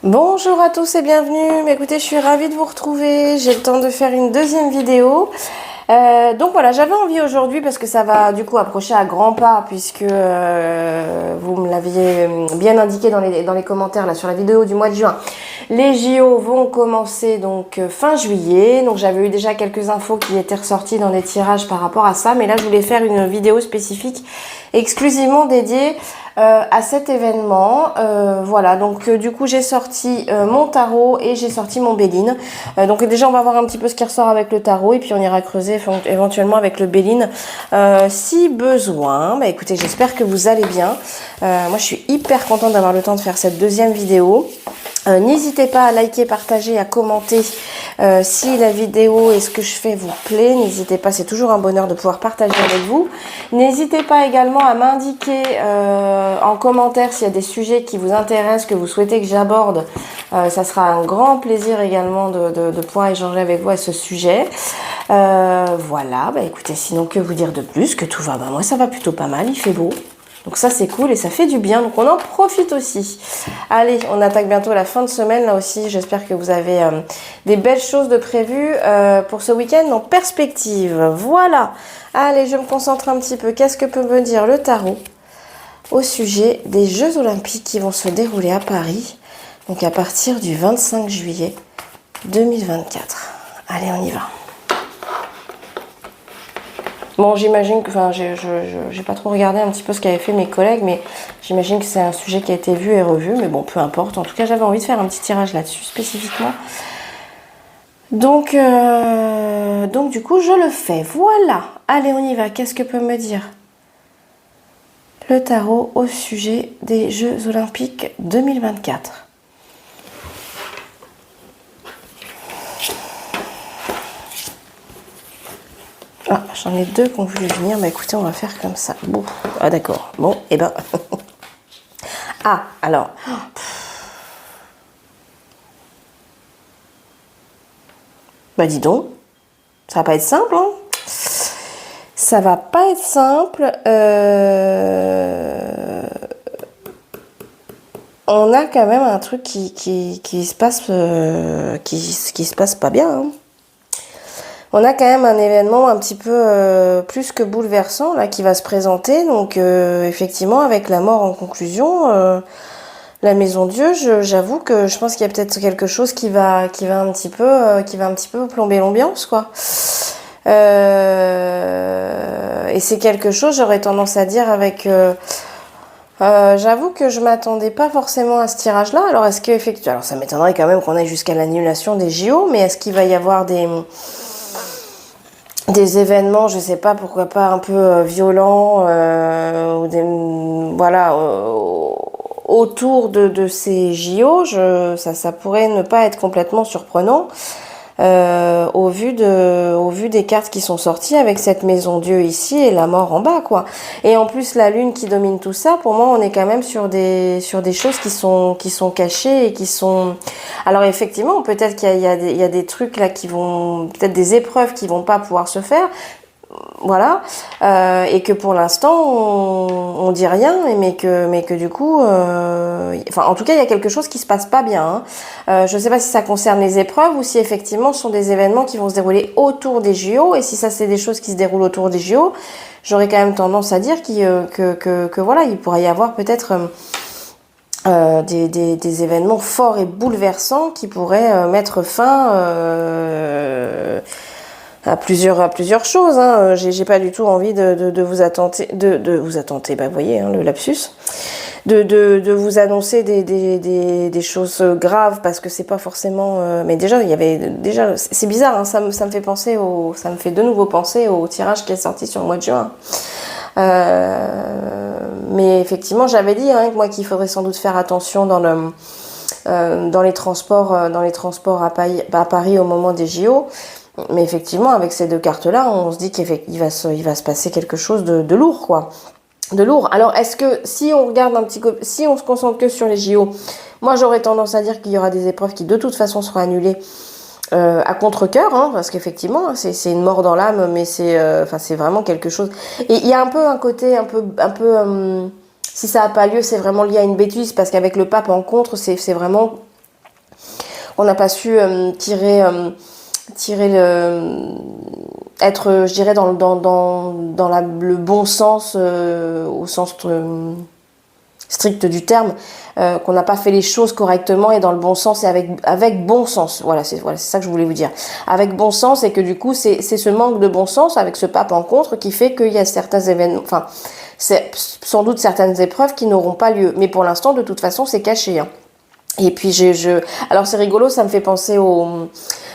Bonjour à tous et bienvenue. Écoutez, je suis ravie de vous retrouver. J'ai le temps de faire une deuxième vidéo. Donc voilà, j'avais envie aujourd'hui parce que ça va du coup approcher à grands pas puisque vous me l'aviez bien indiqué dans les commentaires là sur la vidéo du mois de juin. Les JO vont commencer donc fin juillet. Donc j'avais eu déjà quelques infos qui étaient ressorties dans les tirages par rapport à ça, mais là je voulais faire une vidéo spécifique exclusivement dédiée à cet événement. Voilà, donc du coup j'ai sorti mon tarot et j'ai sorti mon Béline. Donc déjà on va voir un petit peu ce qui ressort avec le tarot et puis on ira creuser éventuellement avec le Béline si besoin. Bah écoutez, j'espère que vous allez bien. Moi je suis hyper contente d'avoir le temps de faire cette deuxième vidéo. N'hésitez pas à liker, partager, à commenter si la vidéo et ce que je fais vous plaît. N'hésitez pas, c'est toujours un bonheur de pouvoir partager avec vous. N'hésitez pas également à m'indiquer en commentaire s'il y a des sujets qui vous intéressent, que vous souhaitez que j'aborde. Ça sera un grand plaisir également de pouvoir échanger avec vous à ce sujet. Voilà, bah écoutez, sinon que vous dire de plus, que tout va. Bah moi ça va plutôt pas mal, il fait beau. Donc ça c'est cool et ça fait du bien, donc on en profite aussi. Allez, on attaque bientôt la fin de semaine là aussi, j'espère que vous avez des belles choses de prévues pour ce week-end en perspective. Voilà, allez je me concentre un petit peu, qu'est-ce que peut me dire le tarot au sujet des Jeux Olympiques qui vont se dérouler à Paris, donc à partir du 25 juillet 2024. Allez on y va. Bon, j'imagine que, enfin, j'ai pas trop regardé un petit peu ce qu'avaient fait mes collègues, mais j'imagine que c'est un sujet qui a été vu et revu, mais bon, peu importe. En tout cas, j'avais envie de faire un petit tirage là-dessus spécifiquement. Donc, du coup, je le fais. Voilà. Allez, on y va. Qu'est-ce que peut me dire le tarot au sujet des Jeux Olympiques 2024? Ah, j'en ai deux qui ont voulu venir. Bah écoutez, on va faire comme ça. Bon, ah d'accord. Bon, et ben. Ah, alors. Bah dis donc. Ça va pas être simple, hein. Ça va pas être simple. On a quand même un truc qui se passe, qui se passe pas bien, hein. On a quand même un événement un petit peu plus que bouleversant là qui va se présenter. Donc effectivement avec la mort en conclusion, la Maison Dieu, j'avoue que je pense qu'il y a peut-être quelque chose qui va un petit peu plomber l'ambiance quoi. Et c'est quelque chose, j'aurais tendance à dire avec j'avoue que je m'attendais pas forcément à ce tirage-là. Alors est-ce que effectivement, alors ça m'étonnerait quand même qu'on aille jusqu'à l'annulation des JO, mais est-ce qu'il va y avoir des événements, je sais pas, pourquoi pas un peu violents, ou voilà, autour de ces JO, ça pourrait ne pas être complètement surprenant au vu des cartes qui sont sorties avec cette Maison Dieu ici et la mort en bas, quoi. Et en plus la lune qui domine tout ça, pour moi on est quand même sur des choses qui sont cachées et qui sont... Alors effectivement, peut-être qu'il y a des trucs là qui vont... Peut-être des épreuves qui vont pas pouvoir se faire. Voilà, et que pour l'instant on dit rien, mais que du coup, enfin en tout cas il y a quelque chose qui se passe pas bien, hein. Je sais pas si ça concerne les épreuves ou si effectivement ce sont des événements qui vont se dérouler autour des JO, et si ça c'est des choses qui se déroulent autour des JO, j'aurais quand même tendance à dire que voilà, il pourrait y avoir peut-être des événements forts et bouleversants qui pourraient mettre fin à plusieurs choses, hein. J'ai pas du tout envie de vous attenter, de vous attenter, bah vous voyez, hein, le lapsus, de vous annoncer des choses graves, parce que c'est pas forcément, mais déjà c'est bizarre, hein, ça me fait penser ça me fait de nouveau penser au tirage qui est sorti sur le mois de juin. Mais effectivement j'avais dit, hein, moi qu'il faudrait sans doute faire attention dans les transports à Paris au moment des JO. Mais effectivement, avec ces deux cartes-là, on se dit qu'il va se passer quelque chose de lourd, quoi. De lourd. Alors, est-ce que, si on regarde si on se concentre que sur les JO, moi, j'aurais tendance à dire qu'il y aura des épreuves qui, de toute façon, seront annulées à contre-cœur, hein, parce qu'effectivement, c'est une mort dans l'âme, mais c'est vraiment quelque chose. Et il y a un peu un côté si ça n'a pas lieu, c'est vraiment lié à une bêtise, parce qu'avec le pape en contre, c'est vraiment on n'a pas su tirer être, je dirais, dans le bon sens, au sens strict du terme, qu'on n'a pas fait les choses correctement et dans le bon sens et avec bon sens. Voilà, c'est ça que je voulais vous dire. Avec bon sens, et que du coup, c'est ce manque de bon sens avec ce pape en contre qui fait qu'il y a certains événements, enfin, c'est sans doute certaines épreuves qui n'auront pas lieu. Mais pour l'instant, de toute façon, c'est caché, hein. Et puis alors c'est rigolo, ça me fait penser au...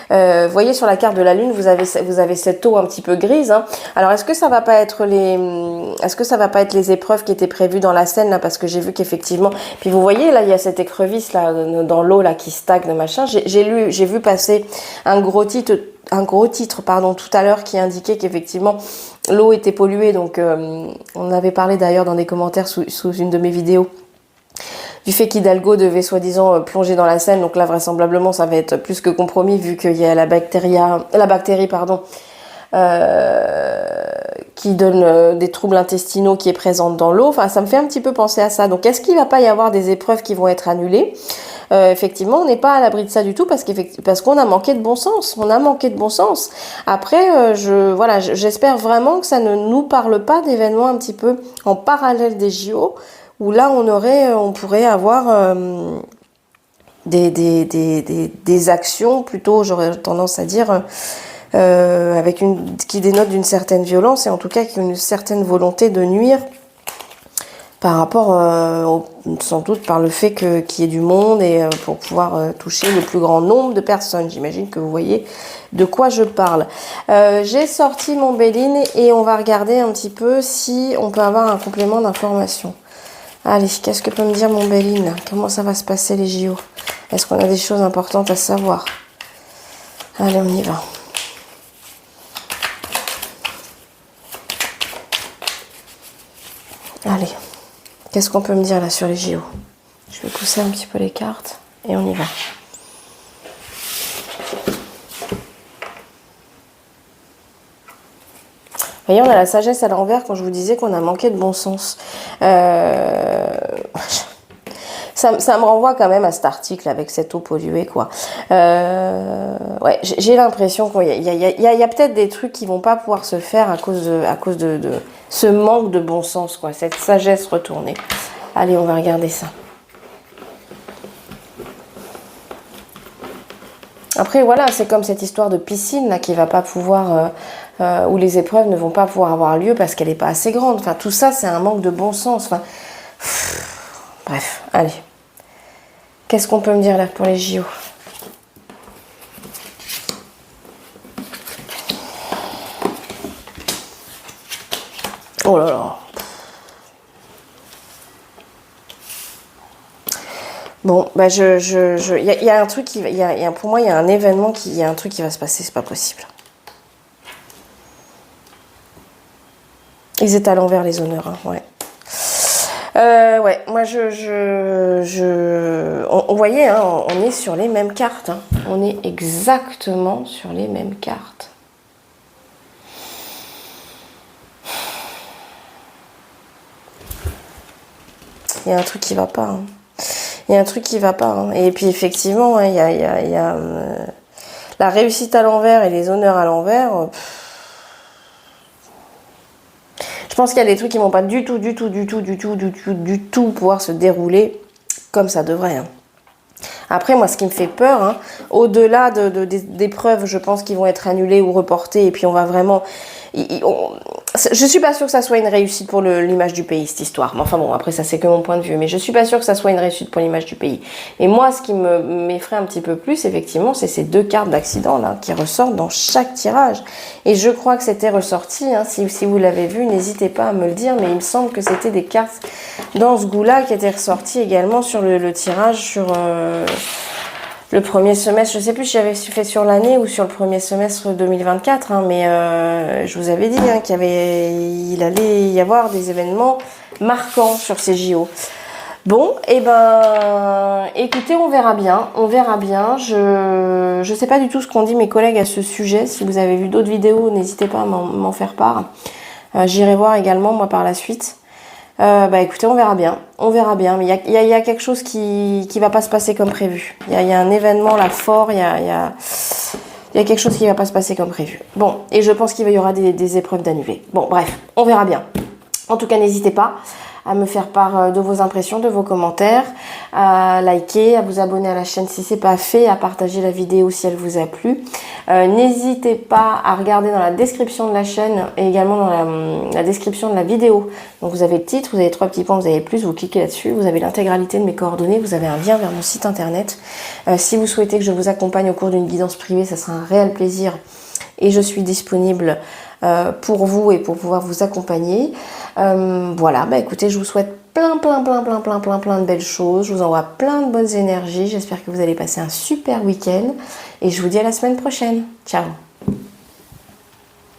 vous voyez sur la carte de la Lune, vous avez cette eau un petit peu grise, hein. Alors est-ce que ça va pas être les épreuves qui étaient prévues dans la scène là, parce que j'ai vu qu'effectivement, puis vous voyez là, il y a cette écrevisse là dans l'eau là qui stagne, machin. J'ai vu passer un gros titre pardon, tout à l'heure qui indiquait qu'effectivement l'eau était polluée. Donc on avait parlé d'ailleurs dans des commentaires sous une de mes vidéos du fait qu'Hidalgo devait soi-disant plonger dans la Seine. Donc là, vraisemblablement, ça va être plus que compromis vu qu'il y a la bactérie, qui donne des troubles intestinaux qui est présente dans l'eau. Enfin, ça me fait un petit peu penser à ça. Donc, est-ce qu'il ne va pas y avoir des épreuves qui vont être annulées? Effectivement, on n'est pas à l'abri de ça du tout parce qu'on a manqué de bon sens. On a manqué de bon sens. Après, j'espère vraiment que ça ne nous parle pas d'événements un petit peu en parallèle des JO, où là on pourrait avoir des actions plutôt, j'aurais tendance à dire, qui dénotent d'une certaine violence et en tout cas qui ont une certaine volonté de nuire par rapport sans doute par le fait qu'il y ait du monde et pour pouvoir toucher le plus grand nombre de personnes. J'imagine que vous voyez de quoi je parle. J'ai sorti mon Béline et on va regarder un petit peu si on peut avoir un complément d'information. Allez, qu'est-ce que peut me dire mon Béline? Comment ça va se passer les JO? Est-ce qu'on a des choses importantes à savoir? Allez, on y va. Allez, qu'est-ce qu'on peut me dire là sur les JO? Je vais pousser un petit peu les cartes et on y va. Vous voyez, on a la sagesse à l'envers quand je vous disais qu'on a manqué de bon sens. Ça me renvoie quand même à cet article avec cette eau polluée, quoi. Ouais, j'ai l'impression qu'il y a peut-être des trucs qui vont pas pouvoir se faire à cause de ce manque de bon sens, quoi. Cette sagesse retournée. Allez, on va regarder ça. Après, voilà, c'est comme cette histoire de piscine là qui va pas pouvoir, où les épreuves ne vont pas pouvoir avoir lieu parce qu'elle n'est pas assez grande. Enfin, tout ça, c'est un manque de bon sens. Enfin, bref, allez. Qu'est-ce qu'on peut me dire là pour les JO? Oh là là. Bon, bah il y a un truc qui, pour moi, il y a un événement il y a un truc qui va se passer, c'est pas possible. Ils étaient à l'envers les honneurs, hein, ouais. Ouais, moi on voyait, hein, on est sur les mêmes cartes, hein. On est exactement sur les mêmes cartes. Il y a un truc qui va pas, hein. Il y a un truc qui va pas, hein. Et puis effectivement, hein, il y a la réussite à l'envers et les honneurs à l'envers. Je pense qu'il y a des trucs qui vont pas du tout pouvoir se dérouler comme ça devrait, hein. Après, moi, ce qui me fait peur, hein, au-delà d'épreuves, je pense qu'ils vont être annulées ou reportées, et puis on va vraiment... Je suis pas sûre que ça soit une réussite pour l'image du pays, cette histoire. Mais enfin bon, après, ça, c'est que mon point de vue. Mais je suis pas sûre que ça soit une réussite pour l'image du pays. Et moi, ce qui m'effraie un petit peu plus, effectivement, c'est ces deux cartes d'accident, là, qui ressortent dans chaque tirage. Et je crois que c'était ressorti, hein, si vous l'avez vu, n'hésitez pas à me le dire, mais il me semble que c'était des cartes dans ce goût-là qui étaient ressorties également sur le tirage, sur... le premier semestre, je ne sais plus si j'avais fait sur l'année ou sur le premier semestre 2024, hein, mais je vous avais dit, hein, il allait y avoir des événements marquants sur ces JO. Bon, et écoutez, on verra bien, Je ne sais pas du tout ce qu'ont dit mes collègues à ce sujet. Si vous avez vu d'autres vidéos, n'hésitez pas à m'en faire part. J'irai voir également, moi, par la suite. Bah écoutez, on verra bien. On verra bien. Mais il y a quelque chose qui va pas se passer comme prévu. Il y a un événement là fort. Il y a quelque chose qui va pas se passer comme prévu. Bon, et je pense qu'il y aura des épreuves d'annulé. Bon, bref, on verra bien. En tout cas, n'hésitez pas à me faire part de vos impressions, de vos commentaires, à liker, à vous abonner à la chaîne si c'est pas fait, à partager la vidéo si elle vous a plu. N'hésitez pas à regarder dans la description de la chaîne et également dans la description de la vidéo. Donc vous avez le titre, vous avez 3 petits points, vous avez plus, vous cliquez là-dessus, vous avez l'intégralité de mes coordonnées, vous avez un lien vers mon site internet. Si vous souhaitez que je vous accompagne au cours d'une guidance privée, ça sera un réel plaisir et je suis disponible pour vous et pour pouvoir vous accompagner. Voilà, bah écoutez, je vous souhaite plein de belles choses. Je vous envoie plein de bonnes énergies. J'espère que vous allez passer un super week-end. Et je vous dis à la semaine prochaine. Ciao!